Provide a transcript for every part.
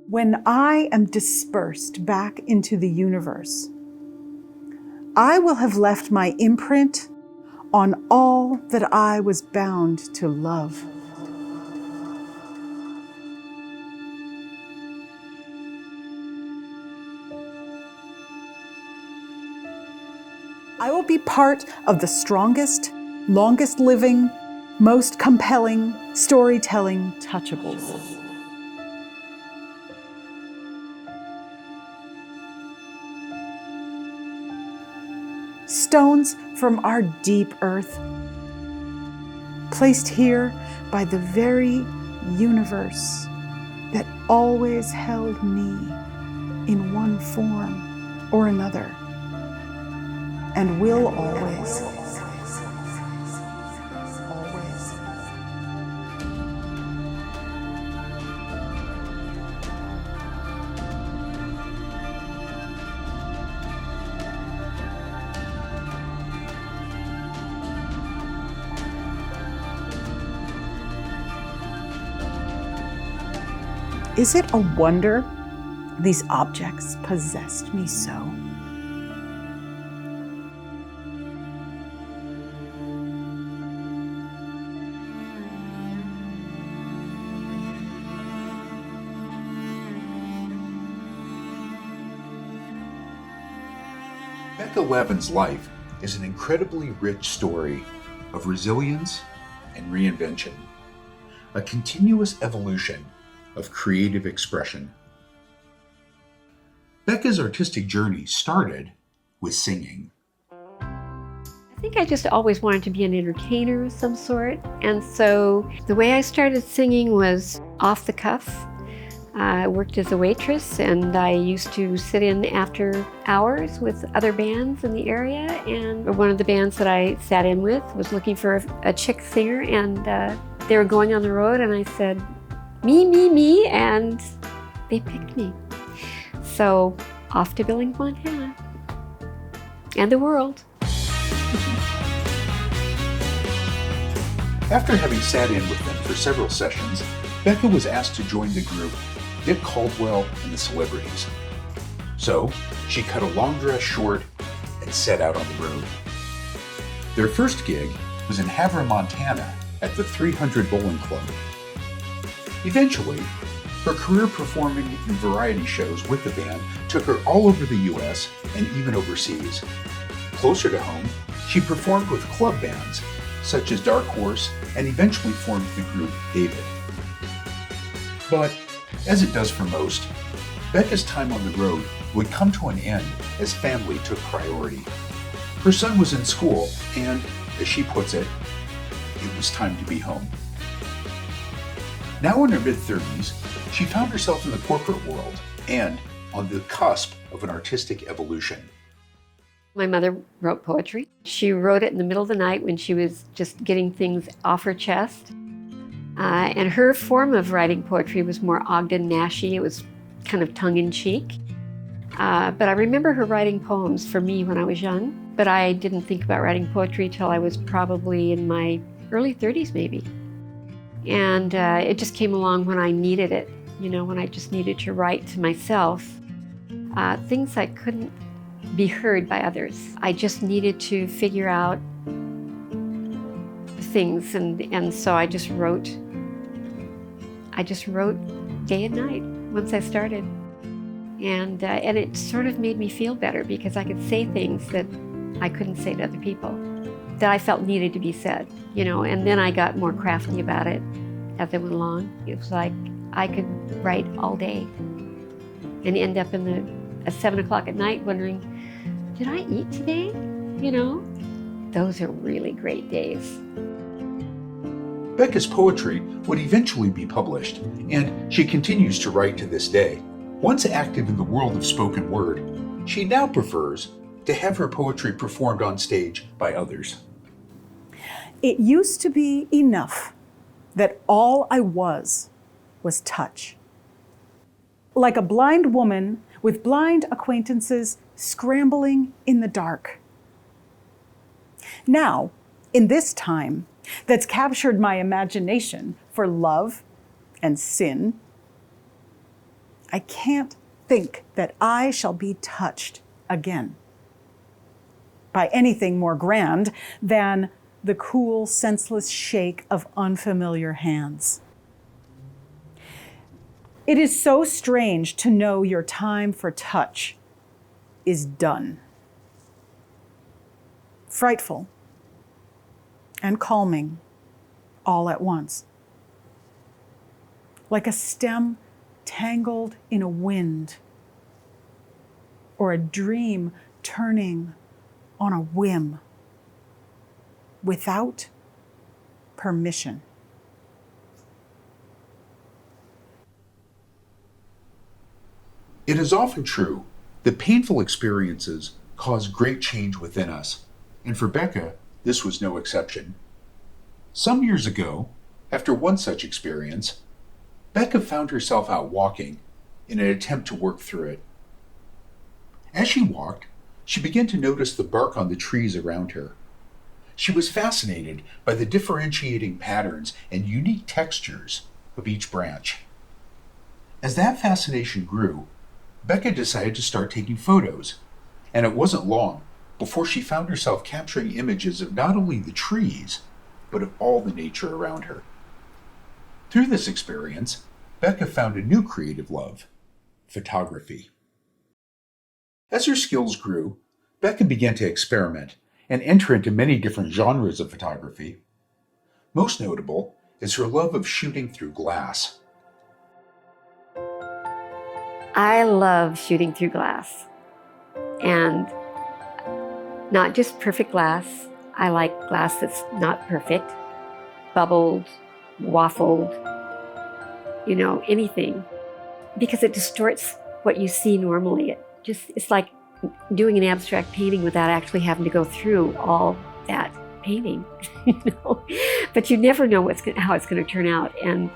When I am dispersed back into the universe, I will have left my imprint on all that I was bound to love. I will be part of the strongest, longest living, most compelling storytelling touchables. Stones from our deep earth, placed here by the very universe that always held me in one form or another, and will always. Is it a wonder these objects possessed me so? Becca Lavin's life is an incredibly rich story of resilience and reinvention, a continuous evolution of creative expression. Becca's artistic journey started with singing. I think I just always wanted to be an entertainer of some sort, and so the way I started singing was off the cuff. I worked as a waitress, and I used to sit in after hours with other bands in the area, and one of the bands that I sat in with was looking for a chick singer, and they were going on the road, and I said, me, and they picked me. So off to Billings, Montana, and the world. After having sat in with them for several sessions, Becca was asked to join the group Dick Caldwell and the Celebrities. So she cut a long dress short and set out on the road. Their first gig was in Havre, Montana at the 300 Bowling Club. Eventually, her career performing in variety shows with the band took her all over the US and even overseas. Closer to home, she performed with club bands such as Dark Horse and eventually formed the group David. But, as it does for most, Becca's time on the road would come to an end as family took priority. Her son was in school and, as she puts it was time to be home. Now in her mid-30s, she found herself in the corporate world and on the cusp of an artistic evolution. My mother wrote poetry. She wrote it in the middle of the night when she was just getting things off her chest. And her form of writing poetry was more Ogden-Nashy. It was kind of tongue-in-cheek. But I remember her writing poems for me when I was young, but I didn't think about writing poetry till I was probably in my early 30s maybe. And it just came along when I needed it, when I just needed to write to myself. Things that couldn't be heard by others. I just needed to figure out things, and so I just wrote day and night once I started. And it sort of made me feel better because I could say things that I couldn't say to other people, that I felt needed to be said, and then I got more crafty about it as I went along. It was like I could write all day and end up at 7 o'clock at night wondering, did I eat today? Those are really great days. Becca's poetry would eventually be published, and she continues to write to this day. Once active in the world of spoken word, she now prefers to have her poetry performed on stage by others. It used to be enough that all I was touch. Like a blind woman with blind acquaintances scrambling in the dark. Now, in this time that's captured my imagination for love and sin, I can't think that I shall be touched again by anything more grand than the cool, senseless shake of unfamiliar hands. It is so strange to know your time for touch is done. Frightful and calming all at once. Like a stem tangled in a wind, or a dream turning on a whim without permission. It is often true that painful experiences cause great change within us, and for Becca, this was no exception. Some years ago, after one such experience, Becca found herself out walking in an attempt to work through it. As she walked, she began to notice the bark on the trees around her. She was fascinated by the differentiating patterns and unique textures of each branch. As that fascination grew, Becca decided to start taking photos, and it wasn't long before she found herself capturing images of not only the trees, but of all the nature around her. Through this experience, Becca found a new creative love: photography. As her skills grew, Becca began to experiment and enter into many different genres of photography. Most notable is her love of shooting through glass. I love shooting through glass, and not just perfect glass. I like glass that's not perfect, bubbled, waffled, anything, because it distorts what you see normally. It's like doing an abstract painting without actually having to go through all that painting, But you never know how it's going to turn out, and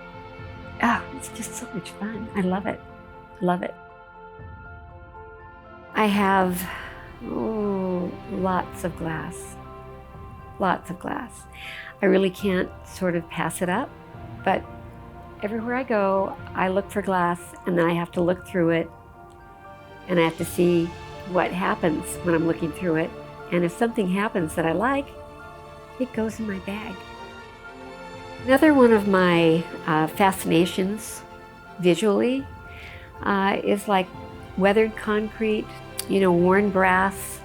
it's just so much fun. I love it. Love it. I have lots of glass. Lots of glass. I really can't sort of pass it up, but everywhere I go, I look for glass, and then I have to look through it, and I have to see what happens when I'm looking through it. And if something happens that I like, it goes in my bag. Another one of my fascinations visually is like weathered concrete, worn brass,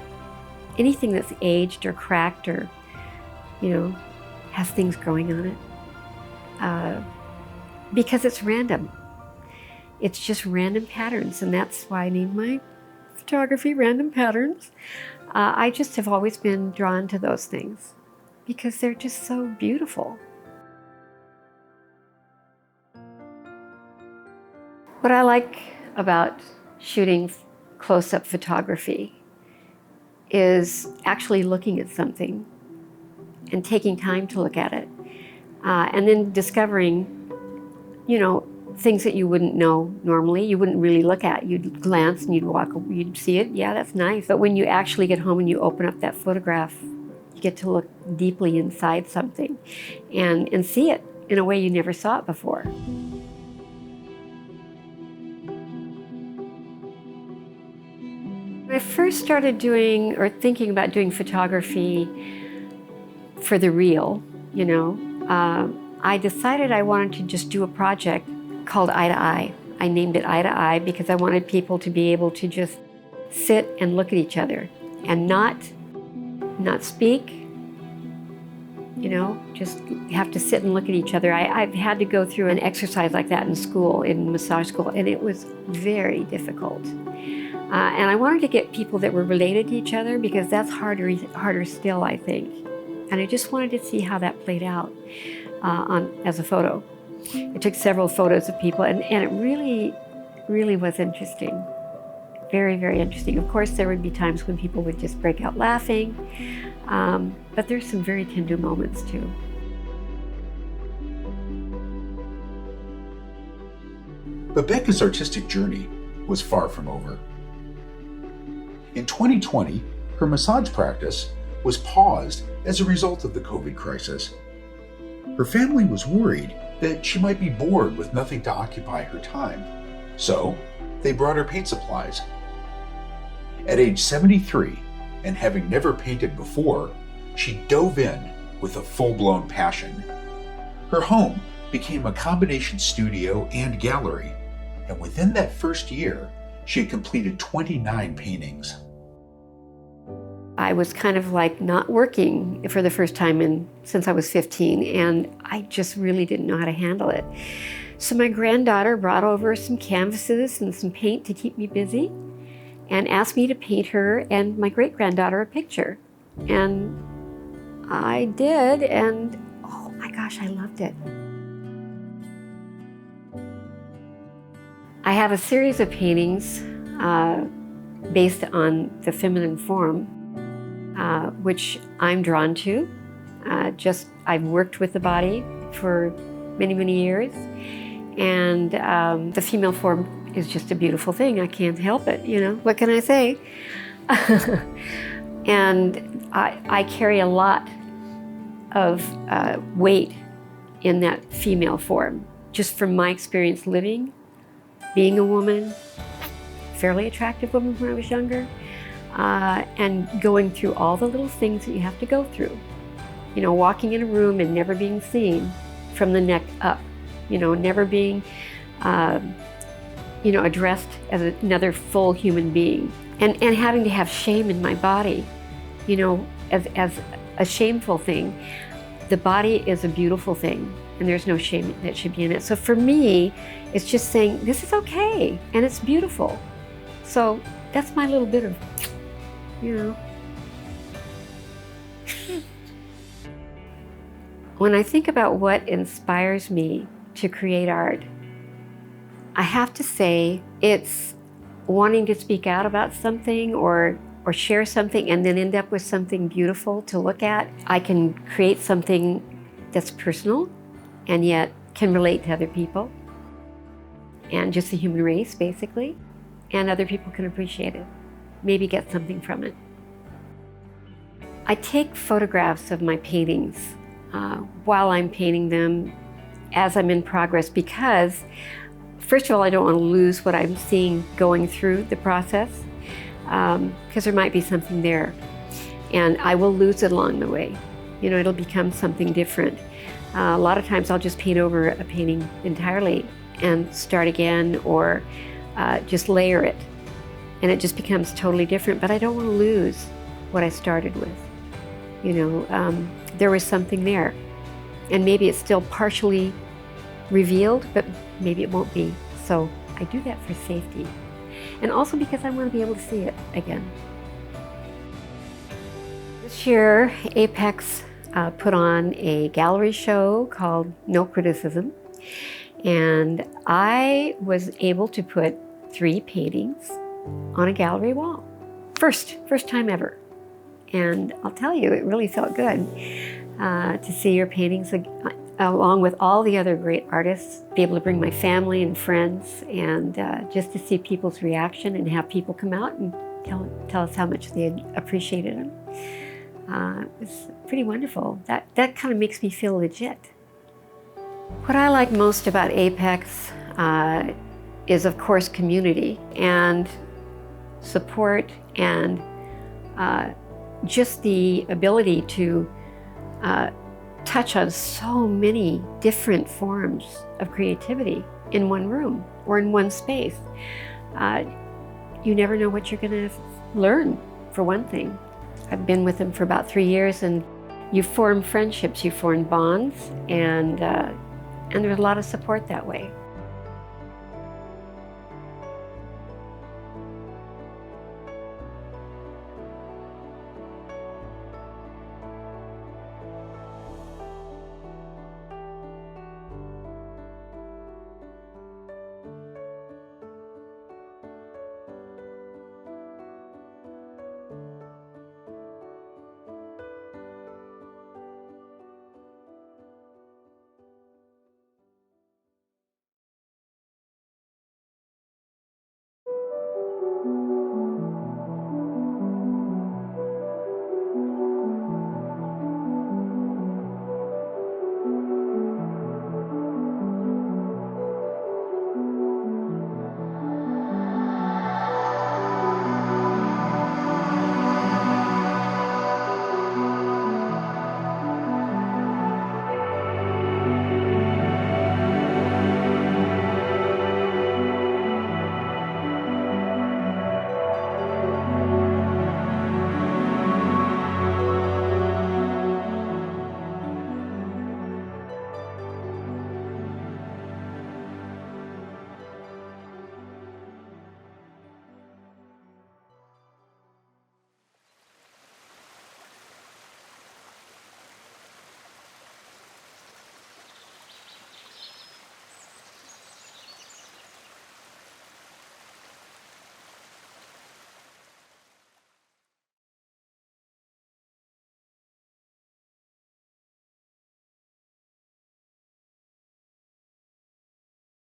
anything that's aged or cracked or, has things growing on it. Because it's random. It's just random patterns, and that's why I named my photography Random Patterns. I just have always been drawn to those things because they're just so beautiful. What I like about shooting close-up photography is actually looking at something and taking time to look at it, and then discovering, things that you wouldn't know normally, you wouldn't really look at. You'd glance and you'd see it, yeah, that's nice. But when you actually get home and you open up that photograph, you get to look deeply inside something and see it in a way you never saw it before. When I first started doing or thinking about doing photography for the real, I decided I wanted to just do a project called Eye to Eye. I named it Eye to Eye because I wanted people to be able to just sit and look at each other and not speak, just have to sit and look at each other. I've had to go through an exercise like that in school, in massage school, and it was very difficult. And I wanted to get people that were related to each other because that's harder still, I think. And I just wanted to see how that played out as a photo. I took several photos of people, and it really, really was interesting. Very, very interesting. Of course, there would be times when people would just break out laughing, but there's some very tender moments too. But Becca's artistic journey was far from over. In 2020, her massage practice was paused as a result of the COVID crisis. Her family was worried that she might be bored with nothing to occupy her time. So they brought her paint supplies. At age 73, and having never painted before, she dove in with a full-blown passion. Her home became a combination studio and gallery, and within that first year, she had completed 29 paintings. I was kind of like not working for the first time since I was 15, and I just really didn't know how to handle it. So my granddaughter brought over some canvases and some paint to keep me busy and asked me to paint her and my great-granddaughter a picture. And I did, and oh my gosh, I loved it. I have a series of paintings based on the feminine form, which I'm drawn to. I've worked with the body for many, many years, and the female form is just a beautiful thing. I can't help it, you know? What can I say? And I carry a lot of weight in that female form, just from my experience living, being a woman, fairly attractive woman when I was younger, and going through all the little things that you have to go through. You know, walking in a room and never being seen from the neck up, you know, never being, you know, addressed as another full human being, and having to have shame in my body, you know, as a shameful thing. The body is a beautiful thing, and there's no shame that should be in it. So for me, it's just saying, this is okay, and it's beautiful. So that's my little bit of, you know. When I think about what inspires me to create art, I have to say it's wanting to speak out about something or share something and then end up with something beautiful to look at. I can create something that's personal and yet can relate to other people and just the human race, basically, and other people can appreciate it, maybe get something from it. I take photographs of my paintings while I'm painting them as I'm in progress, because first of all, I don't want to lose what I'm seeing going through the process, because there might be something there, and I will lose it along the way. You know, it'll become something different. A lot of times I'll just paint over a painting entirely and start again, or just layer it, and it just becomes totally different, but I don't want to lose what I started with. You know, there was something there, and maybe it's still partially revealed, but maybe it won't be. So I do that for safety, and also because I want to be able to see it again. This year, Apex put on a gallery show called No Criticism, and I was able to put 3 paintings on a gallery wall. First time ever. And I'll tell you, it really felt good to see your paintings along with all the other great artists, be able to bring my family and friends, and just to see people's reaction and have people come out and tell us how much they had appreciated them. It was pretty wonderful. That kind of makes me feel legit. What I like most about Apex is, of course, community and support, and just the ability to touch on so many different forms of creativity in one room or in one space. You never know what you're going to learn, for one thing. I've been with them for about 3 years, and you form friendships, you form bonds, and there's a lot of support that way.